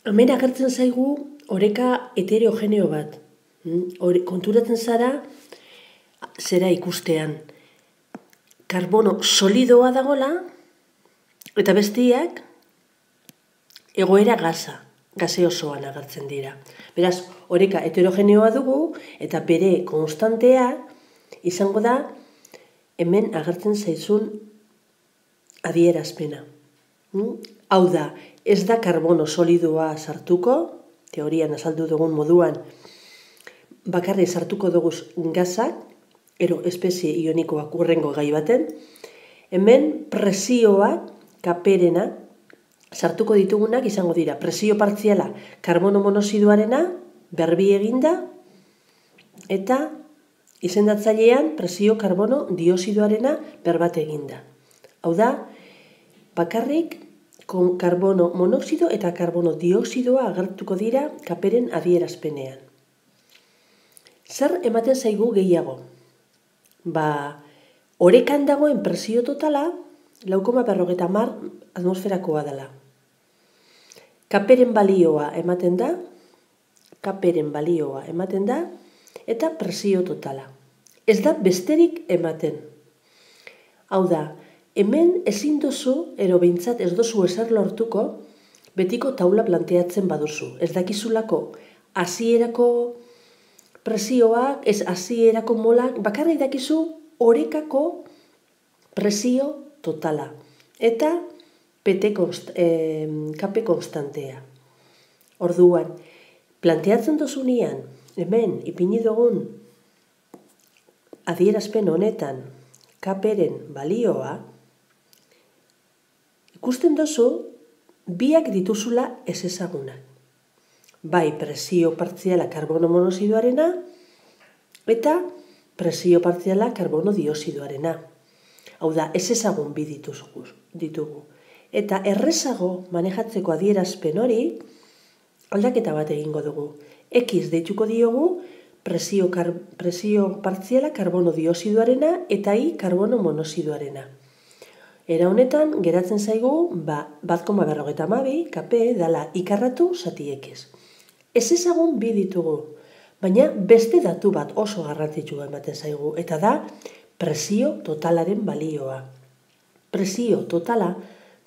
Hemen agertzen zaigu oreka heterogeneo bat. Konturatzen zara zera ikustean. Karbono solidoa dagola eta bestiak egoera gase osoan agertzen dira. Beraz, oreka heterogeneoa dugu eta bere konstantea izango da hemen agertzen zaizun adierazpena. Hau da, ez da karbono solidoa sartuko, teorian azaldu dugun moduan, bakarrik sartuko dugu gazak, ero espezie ionikoak urrengo gai baten, hemen presioak, kaperena, sartuko ditugunak izango dira. Presio partziala karbono monoxidoarena, berbi eginda, eta izendatzailean presio karbono dioxidoarena berbat eginda. Hau da, bakarrik karbono monoxido eta karbono dioxidoa agertuko dira kaperen adierazpenean. Zer ematen zaigu gehiago? Orekan dagoen presio totala 450 atmosferakoa dela. Kaperen balioa ematen da, eta presio totala. Ez da besterik ematen. Hau da, hemen ezin duzu, ero behintzat ez duzu ezer lortuko, betiko taula planteatzen baduzu. Ez dakizulako hasierako presioak, ez hasierako molak, bakarrik dakizu orekako presio totala. Eta kape konstantea. Orduan, planteatzen duzunean, hemen ipini dugun adierazpen honetan kaperen balioa, ikusten duzu biak dituzula ez ezagunak. Bai presio partziala karbono monoxidoarena eta presio partziala karbono dioxidoarena. Hau da, ez ezagun bi ditugu. Eta errezago manejatzeko adierazpen hori aldaketa bat egingo dugu. X deituko diogu presio partziala karbono dioxidoarena eta Y karbono monoxidoarena. Era honetan, geratzen zaigu, 1,52 kp dala ikarratu zati X. Ez ezagun bi ditugu, baina beste datu bat oso garrantzitsua ematen zaigu, eta da presio totalaren balioa. Presio totala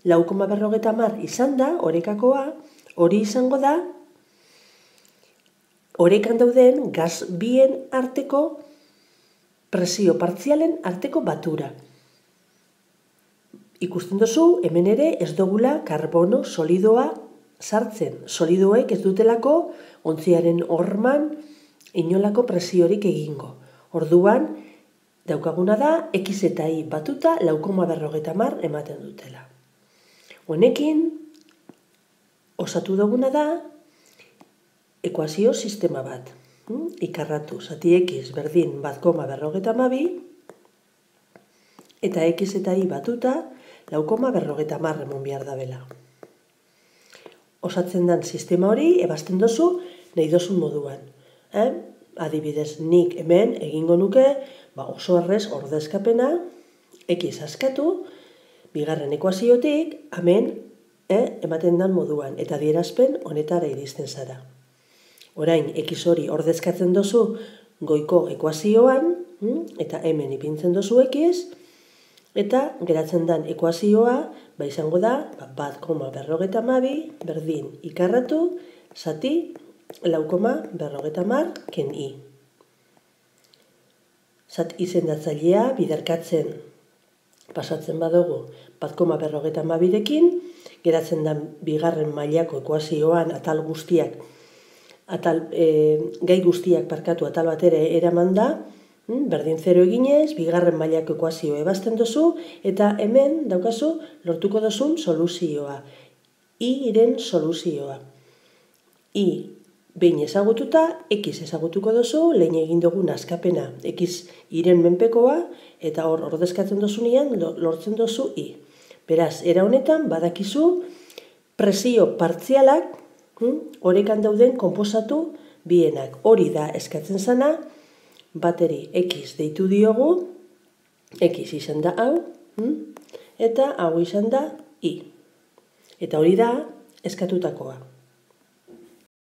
4,50 izan da, orekakoa, hori izango da, orekan dauden gaz bien arteko presio partzialen arteko batura. Ikusten duzu, hemen ere ez dugula karbono solidoa sartzen. Solidoek ez dutelako ontziaren horman inolako presiorik egingo. Orduan, daukaguna da, X eta Y batuta 4,50 ematen dutela. Honekin, osatu duguna da, ekuazio sistema bat. Ikarratu, zati X berdin 1,52, eta X eta Y batuta 4,50 emon behar da bela. Osatzen den sistema hori, ebazten duzu, nahi dozun moduan. Adibidez, nik hemen egingo nuke, oso errez ordezkapena, X askatu, bigarren ekuaziotik, hemen ematen den moduan, eta adierazpen honetara iristen zara. Orain, X hori ordezkatzen duzu goiko ekuazioan, eta hemen ipintzen duzu X, eta geratzen den ekuazioa, izango da, 1,52 berdin ikarratu, zati 4,50 ken Y. Zat izendatzailea biderkatzen pasatzen badugu 1,52rekin, geratzen den bigarren mailako ekuazioan atal guztiak, gai guztiak atal batera eraman da, berdin 0 eginez, bigarren mailako ekuazio ebazten duzu, eta hemen daukazu lortuko duzun soluzioa. Y-ren soluzioa. Y behin ezagututa, X ezagutuko duzu, lehen egin dugun askapena X Y-ren menpekoa, eta hor ordezkatzen duzunean lortzen duzu Y. Beraz, era honetan badakizu presio partzialak orekan dauden konposatu bienak. Hori da eskatzen zana, bateri X deitu diogu, X izan da hau, eta hau izan da Y. Eta hori da eskatutakoa.